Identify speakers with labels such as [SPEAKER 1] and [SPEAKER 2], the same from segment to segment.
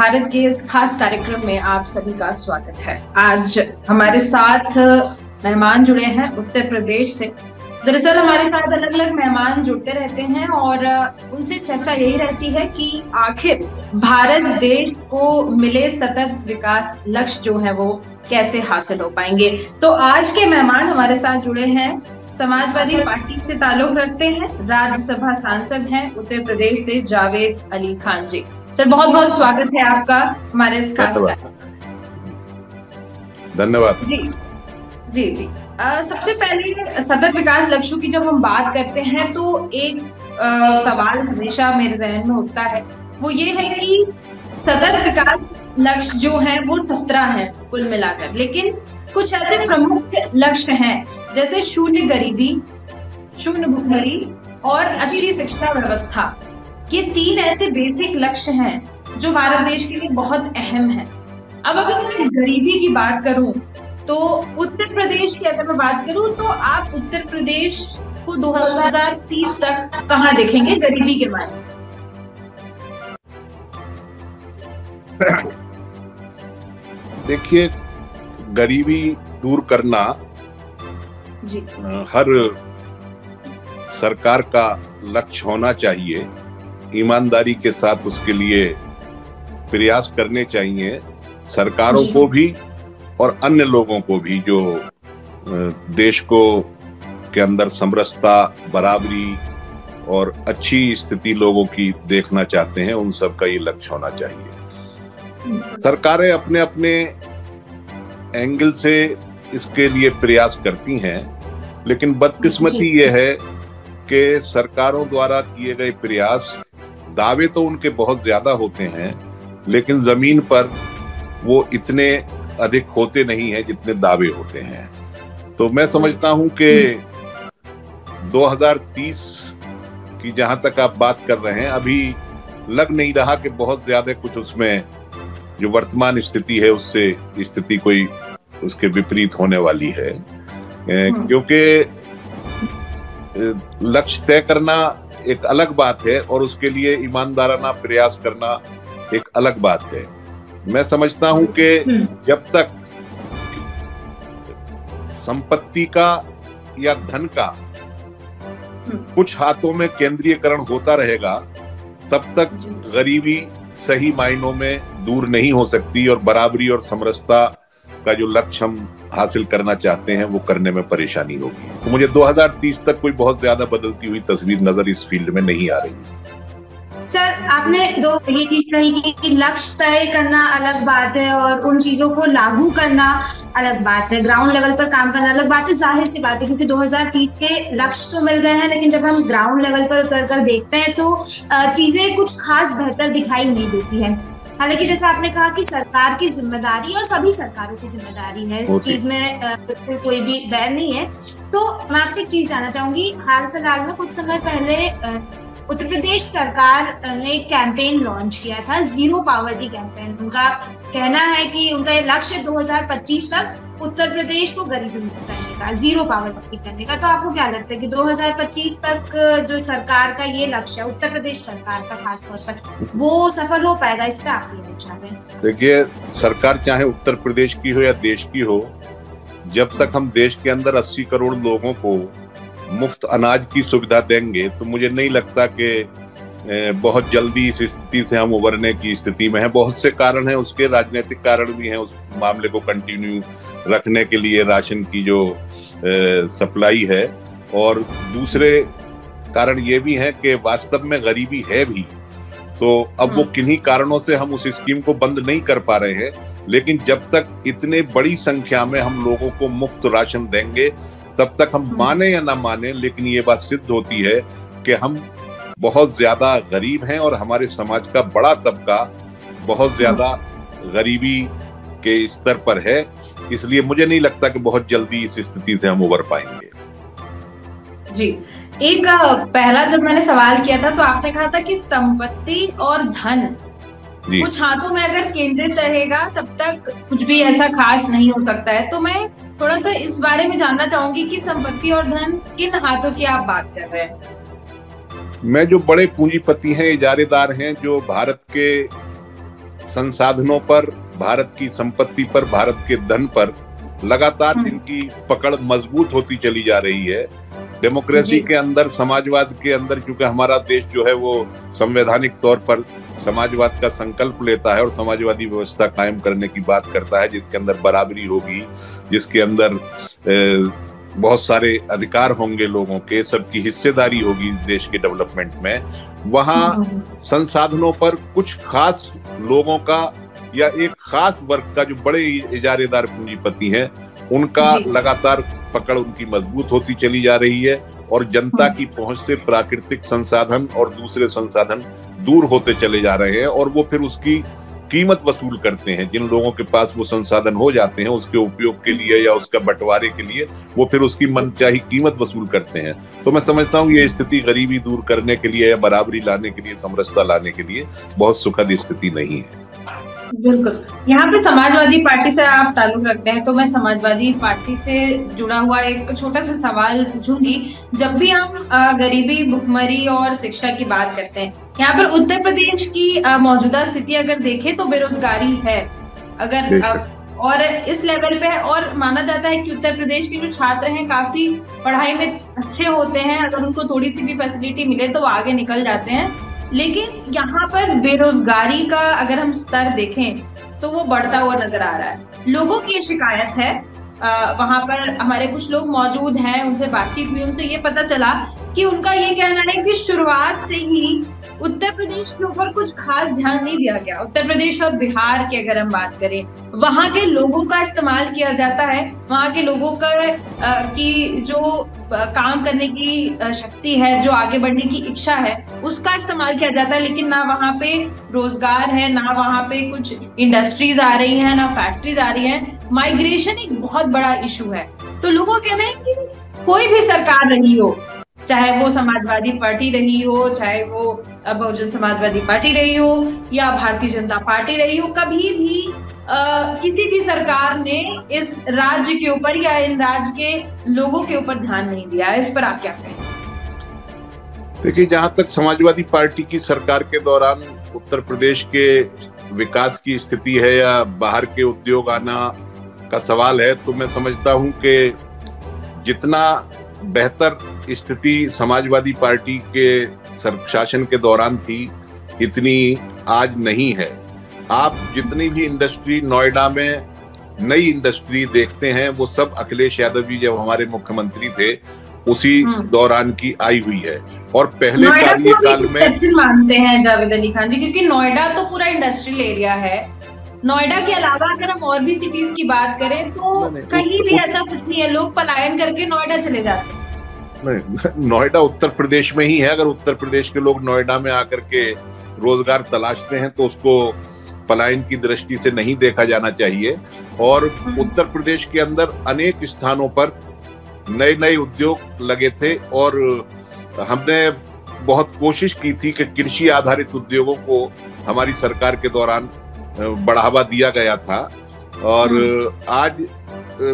[SPEAKER 1] भारत के इस खास कार्यक्रम में आप सभी का स्वागत है। आज हमारे साथ मेहमान जुड़े हैं उत्तर प्रदेश से। दरअसल हमारे साथ अलग अलग मेहमान जुड़ते रहते हैं और उनसे चर्चा यही रहती है कि आखिर भारत देश को मिले सतत विकास लक्ष्य जो है वो कैसे हासिल हो पाएंगे। तो आज के मेहमान हमारे साथ जुड़े हैं, समाजवादी पार्टी से ताल्लुक रखते हैं, राज्यसभा सांसद हैं उत्तर प्रदेश से जावेद अली खान जी। सर बहुत बहुत स्वागत है आपका हमारे इस खास
[SPEAKER 2] धन्यवाद।
[SPEAKER 1] जी जी। सबसे पहले सतत विकास लक्ष्यों की जब हम बात करते हैं तो एक सवाल हमेशा मेरे जहन में उठता है, वो ये है कि सतत विकास लक्ष्य जो है वो 17 है कुल मिलाकर, लेकिन कुछ ऐसे प्रमुख लक्ष्य हैं जैसे शून्य गरीबी, शून्य भुखमरी और अच्छी शिक्षा व्यवस्था। ये 3 ऐसे बेसिक लक्ष्य हैं जो भारत देश के लिए बहुत अहम हैं। अब अगर मैं गरीबी की बात करूं तो उत्तर प्रदेश की अगर मैं बात करूं तो आप उत्तर प्रदेश को 2030 तक कहां देखेंगे गरीबी के बारे में?
[SPEAKER 2] देखिए, गरीबी दूर करना
[SPEAKER 1] जी
[SPEAKER 2] हर सरकार का लक्ष्य होना चाहिए। ईमानदारी के साथ उसके लिए प्रयास करने चाहिए, सरकारों को भी और अन्य लोगों को भी जो देश को के अंदर समरसता, बराबरी और अच्छी स्थिति लोगों की देखना चाहते हैं, उन सब का ये लक्ष्य होना चाहिए। सरकारें अपने अपने एंगल से इसके लिए प्रयास करती हैं, लेकिन बदकिस्मती ये है कि सरकारों द्वारा किए गए प्रयास, दावे तो उनके बहुत ज्यादा होते हैं, लेकिन जमीन पर वो इतने अधिक होते नहीं हैं जितने दावे होते हैं। तो मैं समझता हूं कि 2030 की जहां तक आप बात कर रहे हैं, अभी लग नहीं रहा कि बहुत ज्यादा कुछ उसमें जो वर्तमान स्थिति है उससे स्थिति कोई उसके विपरीत होने वाली है, क्योंकि लक्ष्य तय करना एक अलग बात है और उसके लिए ईमानदाराना प्रयास करना एक अलग बात है। मैं समझता हूं कि जब तक संपत्ति का या धन का कुछ हाथों में केंद्रीयकरण होता रहेगा, तब तक गरीबी सही मायनों में दूर नहीं हो सकती और बराबरी और समरसता का जो लक्ष्य हम हासिल करना चाहते हैं वो करने में परेशानी होगी। तो मुझे 2030 तक कोई बहुत ज्यादा बदलती हुई तस्वीर नजर इस फील्ड में नहीं आ रही।
[SPEAKER 3] सर, आपने ये चीज कही कि लक्ष्य तय करना अलग बात है और उन चीजों को लागू करना अलग बात है, ग्राउंड लेवल पर काम करना अलग बात है। जाहिर सी बात है क्योंकि 2030 के लक्ष्य तो मिल गए हैं, लेकिन जब हम ग्राउंड लेवल पर उतर कर देखते हैं तो चीजें कुछ खास बेहतर दिखाई नहीं देती है। हालांकि जैसा आपने कहा कि सरकार की जिम्मेदारी और सभी सरकारों की जिम्मेदारी है, इस चीज में बिल्कुल कोई भी बैर नहीं है। तो मैं आपसे एक चीज जानना चाहूंगी, हाल फिलहाल में कुछ समय पहले उत्तर प्रदेश सरकार ने एक कैंपेन लॉन्च किया था, जीरो पॉवर्टी कैंपेन। उनका कहना है कि उनका ये लक्ष्य 2025 तक उत्तर प्रदेश को गरीबी मुक्त करने का, जीरो पॉवर्टी करने का। तो आपको क्या लगता है कि 2025 तक जो सरकार का ये लक्ष्य है, उत्तर प्रदेश सरकार का खासतौर पर, वो सफल हो पाएगा? इस पे आप क्या विचार हैं?
[SPEAKER 2] देखिए, सरकार चाहे उत्तर प्रदेश की हो या देश की हो, जब तक हम देश के अंदर 80 करोड़ लोगों को मुफ्त अनाज की सुविधा देंगे तो मुझे नहीं लगता कि बहुत जल्दी इस स्थिति से हम उबरने की स्थिति में हैं। बहुत से कारण हैं, उसके राजनीतिक कारण भी हैं। उस मामले को कंटिन्यू रखने के लिए राशन की जो सप्लाई है, और दूसरे कारण ये भी है कि वास्तव में गरीबी है भी। तो अब वो किन्हीं कारणों से हम उस स्कीम को बंद नहीं कर पा रहे हैं, लेकिन जब तक इतने बड़ी संख्या में हम लोगों को मुफ्त राशन देंगे, तब तक हम माने या ना माने, लेकिन ये बात सिद्ध होती है कि हम बहुत ज्यादा गरीब हैं और हमारे समाज का बड़ा तबका बहुत ज्यादा गरीबी के स्तर पर है। इसलिए मुझे नहीं लगता कि बहुत जल्दी इस स्थिति से हम उबर पाएंगे।
[SPEAKER 1] जी, एक पहला जब मैंने सवाल किया था तो आपने कहा था कि संपत्ति और धन कुछ हाथों में अगर केंद्रित रहेगा तब तक कुछ भी ऐसा खास नहीं हो सकता है। तो मैं थोड़ा सा इस बारे में जानना चाहूंगी कि संपत्ति और धन किन हाथों की आप बात कर रहे हैं?
[SPEAKER 2] मैं जो बड़े पूंजीपति हैं, इजारेदार हैं, जो भारत के संसाधनों पर, भारत की संपत्ति पर, भारत के धन पर लगातार इनकी पकड़ मजबूत होती चली जा रही है। डेमोक्रेसी के अंदर, समाजवाद के अंदर, क्योंकि हमारा देश जो है वो संवैधानिक तौर पर समाजवाद का संकल्प लेता है और समाजवादी व्यवस्था कायम करने की बात करता है, जिसके अंदर बराबरी होगी, जिसके अंदर बहुत सारे अधिकार होंगे लोगों के, सबकी हिस्सेदारी होगी देश के डेवलपमेंट में। वहां संसाधनों पर कुछ खास लोगों का या एक खास वर्ग का जो बड़े इजारेदार पूंजीपति हैं, उनका लगातार पकड़ उनकी मजबूत होती चली जा रही है और जनता की पहुंच से प्राकृतिक संसाधन और दूसरे संसाधन दूर होते चले जा रहे हैं और वो फिर उसकी कीमत वसूल करते हैं। जिन लोगों के पास वो संसाधन हो जाते हैं उसके उपयोग के लिए या उसका बंटवारे के लिए वो फिर उसकी मनचाही कीमत वसूल करते हैं। तो मैं समझता हूँ ये स्थिति गरीबी दूर करने के लिए या बराबरी लाने के लिए, समरसता लाने के लिए बहुत सुखद स्थिति नहीं है।
[SPEAKER 1] बिल्कुल। यहाँ पे समाजवादी पार्टी से आप ताल्लुक रखते हैं, तो मैं समाजवादी पार्टी से जुड़ा हुआ एक छोटा सा सवाल पूछूंगी। जब भी हम गरीबी, भुखमरी और शिक्षा की बात करते हैं, यहाँ पर उत्तर प्रदेश की मौजूदा स्थिति अगर देखें तो बेरोजगारी है, अगर और इस लेवल पे है, और माना जाता है कि उत्तर प्रदेश के जो छात्र हैं काफी पढ़ाई में अच्छे होते हैं, अगर उनको थोड़ी सी भी फैसिलिटी मिले तो वो आगे निकल जाते हैं। लेकिन यहाँ पर बेरोजगारी का अगर हम स्तर देखें तो वो बढ़ता हुआ नजर आ रहा है। लोगों की ये शिकायत है, वहां पर हमारे कुछ लोग मौजूद हैं, उनसे बातचीत हुई, उनसे ये पता चला कि उनका ये कहना है कि शुरुआत से ही उत्तर प्रदेश के ऊपर कुछ खास ध्यान नहीं दिया गया। उत्तर प्रदेश और बिहार की अगर हम बात करें, वहां के लोगों का इस्तेमाल किया जाता है, वहां के लोगों का की जो काम करने की शक्ति है, जो आगे बढ़ने की इच्छा है, उसका इस्तेमाल किया जाता है। लेकिन ना वहां पे रोजगार है, ना वहां पे कुछ इंडस्ट्रीज आ रही हैं, ना फैक्ट्रीज आ रही हैं। माइग्रेशन एक बहुत बड़ा इशू है। तो लोगों का कहना है कि कोई भी सरकार रही हो, चाहे वो समाजवादी पार्टी रही हो, चाहे वो बहुजन समाजवादी पार्टी रही हो या भारतीय जनता पार्टी रही हो, कभी भी किसी भी सरकार ने इस राज्य के ऊपर या इन राज्य के लोगों के ऊपर ध्यान नहीं दिया है। इस पर आप क्या कहें?
[SPEAKER 2] देखिए, जहां तक समाजवादी पार्टी की सरकार के दौरान उत्तर प्रदेश के विकास की स्थिति है या बाहर के उद्योग आना का सवाल है, तो मैं समझता हूं कि जितना बेहतर स्थिति समाजवादी पार्टी के शासन के दौरान थी, इतनी आज नहीं है। आप जितनी भी इंडस्ट्री नोएडा में नई इंडस्ट्री देखते हैं, वो सब अखिलेश यादव जी जब हमारे मुख्यमंत्री थे उसी दौरान की आई हुई है। और पहले कार्यकाल में
[SPEAKER 1] मानते हैं जावेद अली खान जी, क्योंकि नोएडा तो पूरा इंडस्ट्रियल एरिया है। नोएडा के अलावा अगर हम और भी सिटीज की बात करें तो कहीं भी ऐसा कुछ नहीं है, लोग पलायन करके नोएडा चले जाते हैं।
[SPEAKER 2] नहीं, नोएडा उत्तर प्रदेश में ही है। अगर उत्तर प्रदेश के लोग नोएडा में आकर के रोजगार तलाशते हैं तो उसको पलायन की दृष्टि से नहीं देखा जाना चाहिए। और उत्तर प्रदेश के अंदर अनेक स्थानों पर नए नए उद्योग लगे थे और हमने बहुत कोशिश की थी कि कृषि आधारित उद्योगों को हमारी सरकार के दौरान बढ़ावा दिया गया था। और आज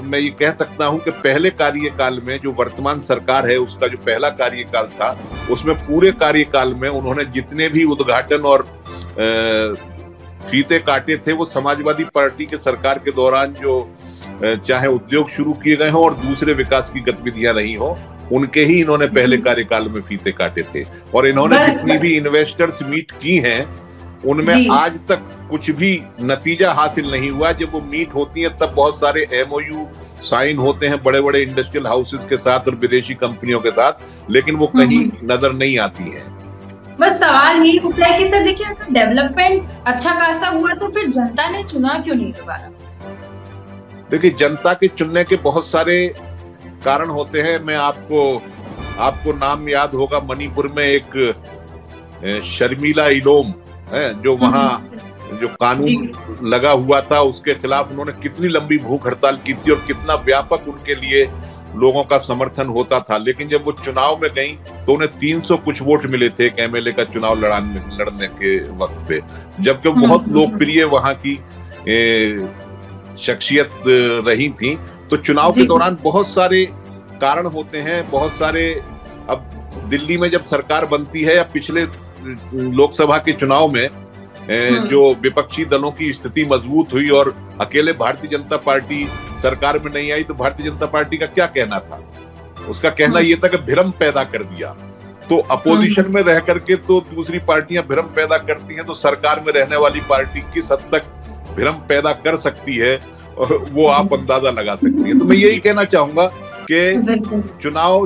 [SPEAKER 2] मैं ये कह सकता हूं कि पहले कार्यकाल में जो वर्तमान सरकार है, उसका जो पहला कार्यकाल था, उसमें पूरे कार्यकाल में उन्होंने जितने भी उद्घाटन और फीते काटे थे, वो समाजवादी पार्टी के सरकार के दौरान जो चाहे उद्योग शुरू किए गए हों और दूसरे विकास की गतिविधियां रही हो, उनके ही इन्होंने पहले कार्यकाल में फीते काटे थे। और इन्होंने जितनी भी इन्वेस्टर्स मीट की हैं, उनमें आज तक कुछ भी नतीजा हासिल नहीं हुआ। जब वो मीट होती है तब बहुत सारे MOU साइन होते हैं बड़े बड़े इंडस्ट्रियल हाउसेस के साथ और विदेशी कंपनियों के साथ, लेकिन वो कहीं नजर नहीं आती है।
[SPEAKER 1] बस सवाल यही उठता है कि सर देखिए, अगर डेवलपमेंट अच्छा खासा हुआ तो फिर जनता ने चुना क्यों नहीं दोबारा?
[SPEAKER 2] देखिए, जनता के चुनने के बहुत सारे कारण होते हैं। मैं आपको नाम याद होगा, मणिपुर में एक शर्मिला इलोम है, जो वहां जो कानून लगा हुआ था उसके खिलाफ उन्होंने कितनी लंबी भूख हड़ताल की थी और कितना व्यापक उनके लिए लोगों का समर्थन होता था। लेकिन जब वो चुनाव में गई तो उन्हें 300 कुछ वोट मिले थे एक MLA का चुनाव लड़ने के वक्त पे, जबकि बहुत लोकप्रिय वहां की शख्सियत रही थी। तो चुनाव के दौरान बहुत सारे कारण होते हैं, बहुत सारे। अब दिल्ली में जब सरकार बनती है या पिछले लोकसभा के चुनाव में जो विपक्षी दलों की स्थिति मजबूत हुई और अकेले भारतीय जनता पार्टी सरकार में नहीं आई, तो भारतीय जनता पार्टी का क्या कहना था? उसका कहना यह था कि भ्रम पैदा कर दिया। तो अपोजिशन में रह करके तो दूसरी पार्टियां भ्रम पैदा करती हैं, तो सरकार में रहने वाली पार्टी किस हद तक भ्रम पैदा कर सकती है वो आप अंदाजा लगा सकती हैं। तो मैं यही कहना चाहूंगा कि चुनाव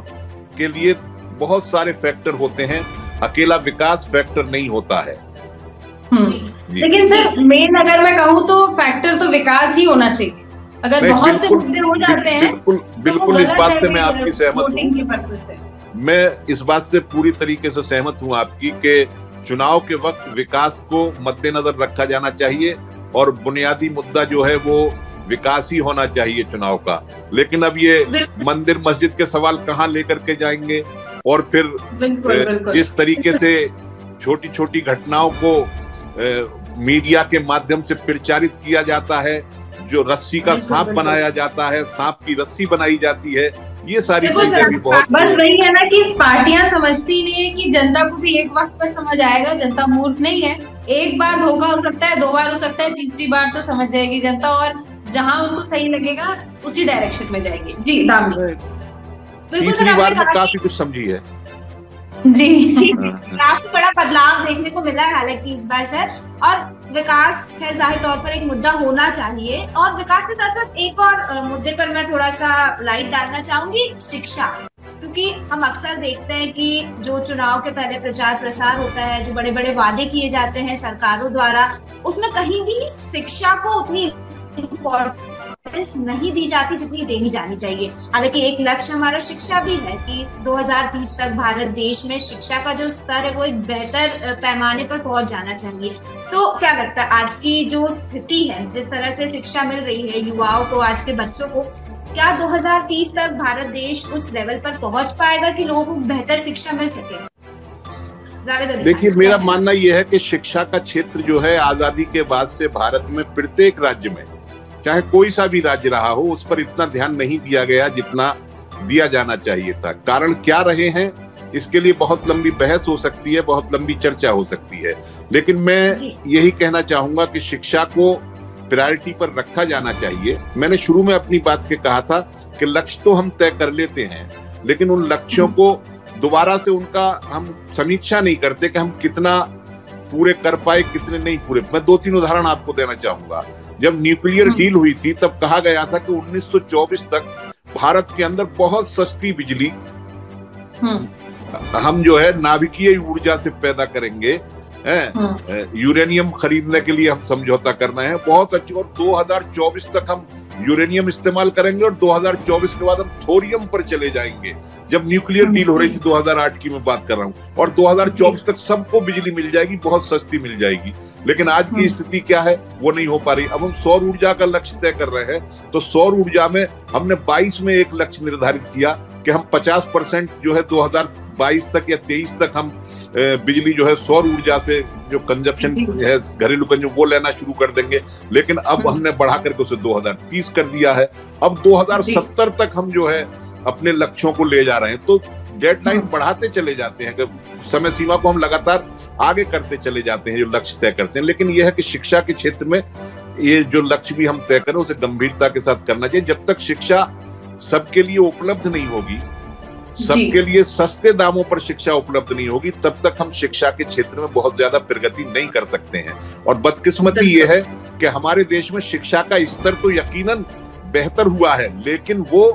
[SPEAKER 2] के लिए बहुत सारे फैक्टर होते हैं, अकेला विकास फैक्टर नहीं होता है।
[SPEAKER 1] लेकिन सर मेन अगर मैं कहूँ तो फैक्टर तो विकास ही होना चाहिए। अगर बहुत से मुद्दे हो जाते हैं
[SPEAKER 2] बिल्कुल इस बात से मैं आपकी सहमत हूँ। मैं इस बात से पूरी तरीके से सहमत हूँ आपकी कि चुनाव के वक्त विकास को मद्देनजर रखा जाना चाहिए और बुनियादी मुद्दा जो है वो विकास ही होना चाहिए चुनाव का। लेकिन अब ये मंदिर मस्जिद के सवाल कहाँ लेकर के जाएंगे, और फिर इस तरीके से छोटी छोटी घटनाओं को मीडिया के माध्यम से प्रचारित किया जाता है, जो रस्सी का सांप बनाया जाता है, सांप की रस्सी बनाई जाती है, ये सारी चीजें भी बहुत
[SPEAKER 1] बस वही है ना कि पार्टियां समझती नहीं है कि जनता को भी एक वक्त पर समझ आएगा। जनता मूर्ख नहीं है, एक बार धोखा हो सकता है, 2 बार हो सकता है, तीसरी बार तो समझ जाएगी जनता और जहां उनको सही लगेगा उसी डायरेक्शन में जाएगी। जी दामिनी,
[SPEAKER 2] तीसरी बार में काफी कुछ समझी है
[SPEAKER 3] जी। काफी बड़ा बदलाव देखने को मिला है हालांकि इस बार सर, और विकास है जाहिर तौर पर एक मुद्दा होना चाहिए। और विकास के साथ साथ एक और मुद्दे पर मैं थोड़ा सा लाइट डालना चाहूंगी, शिक्षा। क्योंकि हम अक्सर देखते हैं कि जो चुनाव के पहले प्रचार प्रसार होता है, जो बड़े बड़े वादे किए जाते हैं सरकारों द्वारा, उसमें कहीं भी शिक्षा को उतनी इम्पोर्टेंस नहीं दी जाती जितनी देनी जानी चाहिए। हालांकि एक लक्ष्य हमारा शिक्षा भी है कि 2030 तक भारत देश में शिक्षा का जो स्तर है वो एक बेहतर पैमाने पर पहुंच जाना चाहिए। तो क्या लगता है आज की जो स्थिति है, जिस तरह से शिक्षा मिल रही है युवाओं को, आज के बच्चों को, क्या 2030 तक भारत देश उस लेवल पर पहुंच पाएगा कि लोगों को बेहतर शिक्षा मिल सके?
[SPEAKER 2] देखिए, मेरा मानना यह है कि शिक्षा का क्षेत्र जो है आजादी के बाद से भारत में प्रत्येक राज्य में, चाहे कोई सा भी राज्य रहा हो, उस पर इतना ध्यान नहीं दिया गया जितना दिया जाना चाहिए था। कारण क्या रहे हैं इसके लिए बहुत लंबी बहस हो सकती है, बहुत लंबी चर्चा हो सकती है, लेकिन मैं यही कहना चाहूंगा कि शिक्षा को प्रायोरिटी पर रखा जाना चाहिए। मैंने शुरू में अपनी बात के कहा था कि लक्ष्य तो हम तय कर लेते हैं, लेकिन उन लक्ष्यों को दोबारा से उनका हम समीक्षा नहीं करते कि हम कितना पूरे कर पाए, कितने नहीं पूरे। मैं 2-3 उदाहरण आपको देना चाहूंगा। जब न्यूक्लियर डील हुई थी तब कहा गया था कि 1924 तक भारत के अंदर बहुत सस्ती बिजली हम जो है नाभिकीय ऊर्जा से पैदा करेंगे, यूरेनियम खरीदने के लिए हम समझौता करना है, बहुत अच्छी, और 2024 तक हम यूरेनियम इस्तेमाल करेंगे और 2024 के बाद हम थोरियम पर चले जाएंगे। जब न्यूक्लियर डील हो रही थी 2008 की मैं बात कर रहा हूँ, और 2024 तक सबको बिजली मिल जाएगी, बहुत सस्ती मिल जाएगी। लेकिन आज की स्थिति क्या है, वो नहीं हो पा रही। अब हम सौर ऊर्जा का लक्ष्य तय कर रहे हैं, तो सौर ऊर्जा में हमने 22 में एक लक्ष्य निर्धारित किया कि हम 50% जो है 2022 तक या 23 तक हम बिजली जो है सौर ऊर्जा से जो कंजप्शन है, घरेलू कंजप्शन, वो लेना शुरू कर देंगे। लेकिन अब हमने बढ़ा करके उसे 2030 कर दिया है। अब 2070 तक हम जो है अपने लक्ष्यों को ले जा रहे हैं। तो डेडलाइन बढ़ाते चले जाते हैं, समय सीमा को हम लगातार आगे करते चले जाते हैं जो लक्ष्य तय करते हैं। लेकिन यह है कि शिक्षा के क्षेत्र में ये जो लक्ष्य भी हम तय करें उसे गंभीरता के साथ करना चाहिए। जब तक शिक्षा सबके लिए उपलब्ध नहीं होगी, सबके लिए सस्ते दामों पर शिक्षा उपलब्ध नहीं होगी, तब तक हम शिक्षा के क्षेत्र में बहुत ज्यादा प्रगति नहीं कर सकते हैं। और बदकिस्मती ये है कि हमारे देश में शिक्षा का स्तर तो यकीनन बेहतर हुआ है, लेकिन वो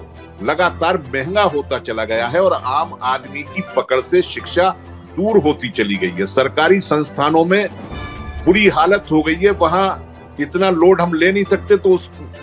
[SPEAKER 2] लगातार महंगा होता चला गया है और आम आदमी की पकड़ से शिक्षा दूर होती चली गई है। सरकारी संस्थानों में बुरी हालत हो गई है, वहां इतना लोड हम ले नहीं सकते, तो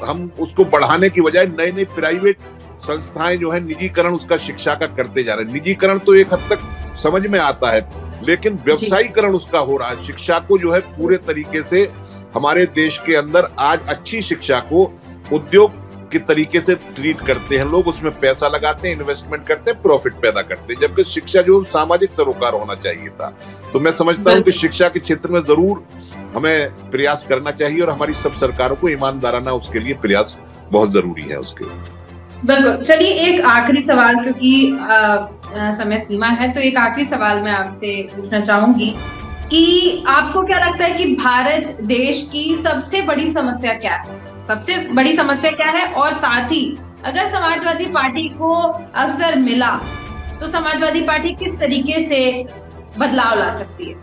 [SPEAKER 2] हम उसको बढ़ाने की बजाय नए नए प्राइवेट संस्थाएं जो है निजीकरण उसका शिक्षा का करते जा रहे हैं। निजीकरण तो एक हद तक समझ में आता है, लेकिन व्यवसायीकरण उसका हो रहा है। शिक्षा को जो है पूरे तरीके से हमारे देश के अंदर आज अच्छी शिक्षा को उद्योग के तरीके से ट्रीट करते हैं लोग, उसमें पैसा लगाते हैं, इन्वेस्टमेंट करते हैं, प्रॉफिट पैदा करते हैं, जबकि शिक्षा जो सामाजिक सरोकार होना चाहिए था। तो मैं समझता हूँ कि शिक्षा के क्षेत्र में जरूर हमें प्रयास करना चाहिए और हमारी सब सरकारों को ईमानदाराना उसके लिए प्रयास बहुत जरूरी है उसके।
[SPEAKER 1] बिल्कुल। चलिए एक आखिरी सवाल, क्योंकि समय सीमा है, तो एक आखिरी सवाल मैं आपसे पूछना चाहूंगी कि आपको क्या लगता है कि भारत देश की सबसे बड़ी समस्या क्या है, सबसे बड़ी समस्या क्या है, और साथ ही अगर समाजवादी पार्टी को अवसर मिला तो समाजवादी पार्टी किस तरीके से बदलाव ला सकती है?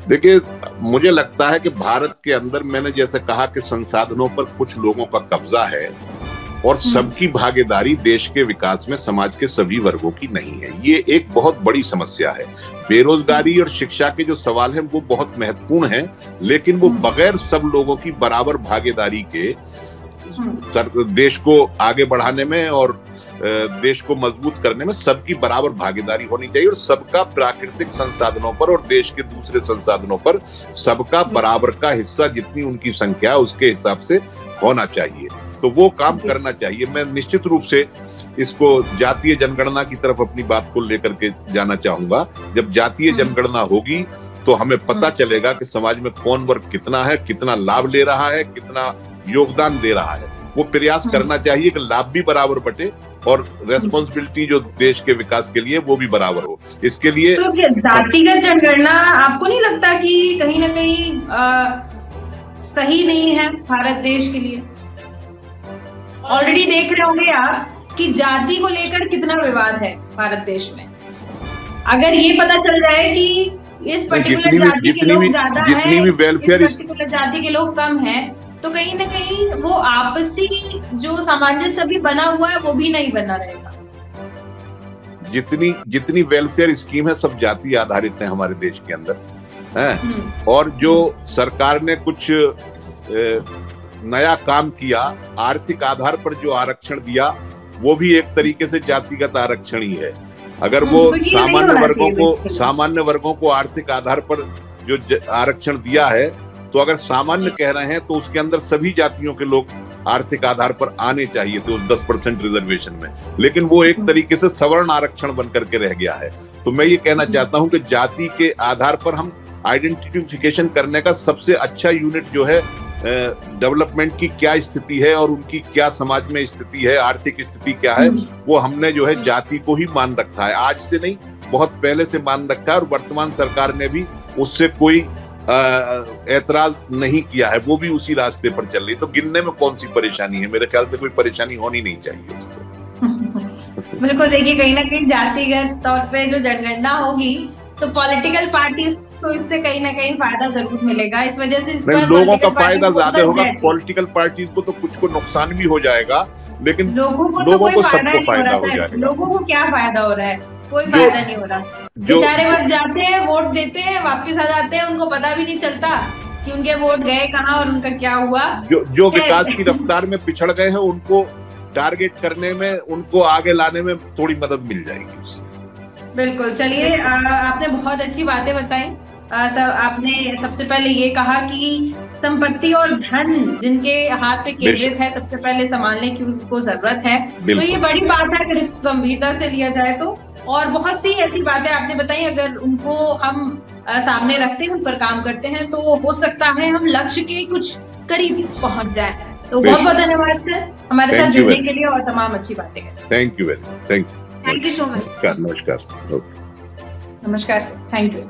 [SPEAKER 2] देखिए, मुझे लगता है कि भारत के अंदर, मैंने जैसे कहा कि संसाधनों पर कुछ लोगों का कब्जा है और सबकी भागीदारी देश के विकास में समाज के सभी वर्गों की नहीं है। ये एक बहुत बड़ी समस्या है। बेरोजगारी और शिक्षा के जो सवाल हैं वो बहुत महत्वपूर्ण हैं, लेकिन वो बगैर सब लोगों की बराबर भागीदारी के देश को आगे बढ़ाने में और देश को मजबूत करने में सबकी बराबर भागीदारी होनी चाहिए, और सबका प्राकृतिक संसाधनों पर और देश के दूसरे संसाधनों पर सबका बराबर का हिस्सा, जितनी उनकी संख्या उसके हिसाब से होना चाहिए। तो वो काम करना चाहिए। मैं निश्चित रूप से इसको जातीय जनगणना की तरफ अपनी बात को लेकर के जाना चाहूंगा। जब जातीय जनगणना होगी तो हमें पता चलेगा कि समाज में कौन वर्ग कितना है, कितना लाभ ले रहा है, कितना योगदान दे रहा है। वो प्रयास करना चाहिए कि लाभ भी बराबर बटे और रेस्पॉन्सिबिलिटी जो देश के विकास के लिए वो भी बराबर हो। इसके लिए
[SPEAKER 1] तो जातिगत जनगणना आपको नहीं लगता कि कहीं ना कहीं सही नहीं है भारत देश के लिए? ऑलरेडी देख रहे होंगे आप कि जाति को लेकर कितना विवाद है भारत देश में। अगर ये पता चल जाए कि इस पर्टिकुलर जाति के लोग ज्यादा है, इस पर्टिकुलर जाति के लोग कम है, तो कहीं ना कहीं वो आपसी जो सामंजस्य भी बना हुआ है वो भी नहीं बना रहेगा।
[SPEAKER 2] जितनी वेलफेयर स्कीम है सब जाति आधारित है हमारे देश के अंदर है। और जो सरकार ने कुछ नया काम किया, आर्थिक आधार पर जो आरक्षण दिया, वो भी एक तरीके से जातिगत आरक्षण ही है। अगर वो सामान्य वर्गों को आर्थिक आधार पर जो आरक्षण दिया है, तो अगर सामान्य कह रहे हैं तो उसके अंदर सभी जातियों के लोग आर्थिक आधार पर आने चाहिए थे उस 10% रिजर्वेशन में, लेकिन वो एक तरीके से सवर्ण आरक्षण बन करके रह गया है। तो मैं ये कहना चाहता हूं कि जाति के आधार पर हम आइडेंटिफिकेशन करने का सबसे अच्छा यूनिट जो है डेवलपमेंट की क्या स्थिति है और उनकी क्या समाज में स्थिति है, आर्थिक स्थिति क्या है, वो हमने जो है जाति को ही मान रखा है। आज से नहीं, बहुत पहले से मान रखा है, और वर्तमान सरकार ने भी उससे कोई ऐतराज नहीं किया है, वो भी उसी रास्ते पर चल रही। तो गिनने में कौन सी परेशानी है? मेरे ख्याल से कोई परेशानी होनी नहीं चाहिए।
[SPEAKER 1] बिल्कुल, देखिए कहीं ना कहीं जातिगत तौर पे जो जनगणना होगी तो पॉलिटिकल पार्टीज को इससे कहीं ना कहीं फायदा जरूर मिलेगा। इस वजह से इस पर
[SPEAKER 2] लोगों का फायदा ज्यादा होगा। पॉलिटिकल पार्टीज को तो कुछ को नुकसान भी हो जाएगा, लेकिन लोगों को सबको फायदा हो जाएगा।
[SPEAKER 1] लोगों को क्या फायदा हो रहा है? कोई फायदा नहीं हो रहा। बेचारे वोट जाते हैं, वोट देते हैं, वापस आ जाते हैं, उनको पता भी नहीं चलता कि उनके वोट गए कहाँ और उनका क्या हुआ।
[SPEAKER 2] जो विकास की रफ्तार में पिछड़ गए हैं उनको टारगेट करने में, उनको आगे लाने में थोड़ी मदद मिल जाएगी उससे।
[SPEAKER 1] बिल्कुल। चलिए, आपने बहुत अच्छी बातें बताई। आपने सबसे पहले ये कहा कि संपत्ति और धन जिनके हाथ पे केंद्रित है, सबसे पहले संभालने की उनको जरूरत है। तो ये बड़ी बात है अगर इसको गंभीरता से लिया जाए तो। और बहुत सी ऐसी बातें आपने बताई, अगर उनको हम सामने रखते हैं, उन पर काम करते हैं, तो हो सकता है हम लक्ष्य के कुछ करीब पहुंच जाए। तो बहुत बहुत धन्यवाद सर हमारे साथ जुड़ने के लिए और तमाम अच्छी बातें करें।
[SPEAKER 2] Thank you so much.
[SPEAKER 1] नमस्कार सर, थैंक यू।